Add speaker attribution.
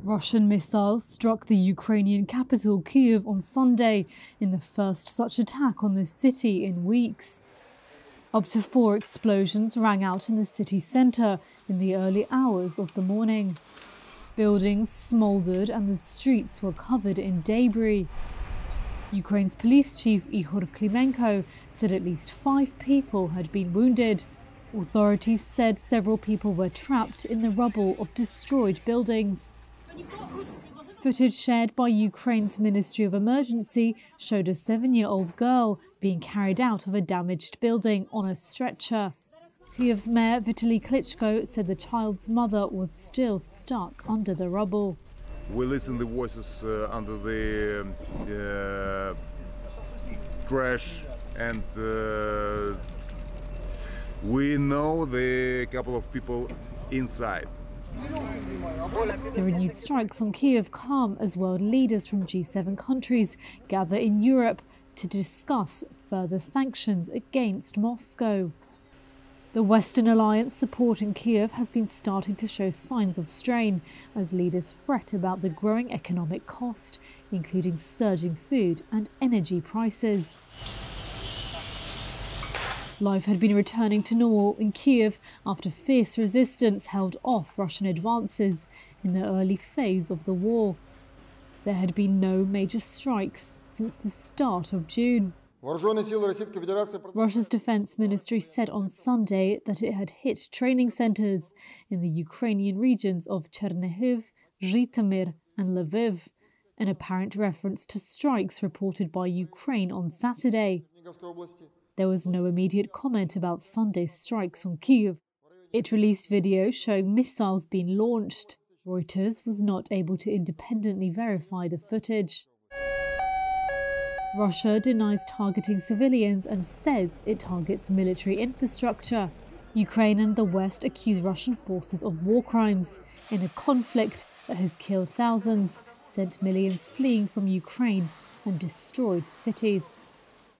Speaker 1: Russian missiles struck the Ukrainian capital Kyiv on Sunday in the first such attack on the city in weeks. Up to 4 explosions rang out in the city centre in the early hours of the morning. Buildings smouldered and the streets were covered in debris. Ukraine's police chief Ihor Klimenko said at least 5 people had been wounded. Authorities said several people were trapped in the rubble of destroyed buildings. Footage shared by Ukraine's Ministry of Emergency showed a 7-year-old girl being carried out of a damaged building on a stretcher. Kyiv's mayor Vitaly Klitschko said the child's mother was still stuck under the rubble.
Speaker 2: We listen the voices under the crash, and we know the couple of people inside.
Speaker 1: The renewed strikes on Kyiv come as world leaders from G7 countries gather in Europe to discuss further sanctions against Moscow. The Western alliance supporting Kyiv has been starting to show signs of strain as leaders fret about the growing economic cost, including surging food and energy prices. Life had been returning to normal in Kyiv after fierce resistance held off Russian advances in the early phase of the war. There had been no major strikes since the start of June. Russia's defense ministry said on Sunday that it had hit training centers in the Ukrainian regions of Chernihiv, Zhytomyr and Lviv, an apparent reference to strikes reported by Ukraine on Saturday. There was no immediate comment about Sunday's strikes on Kyiv. It released video showing missiles being launched. Reuters was not able to independently verify the footage. Russia denies targeting civilians and says it targets military infrastructure. Ukraine and the West accuse Russian forces of war crimes in a conflict that has killed thousands, sent millions fleeing from Ukraine, and destroyed cities.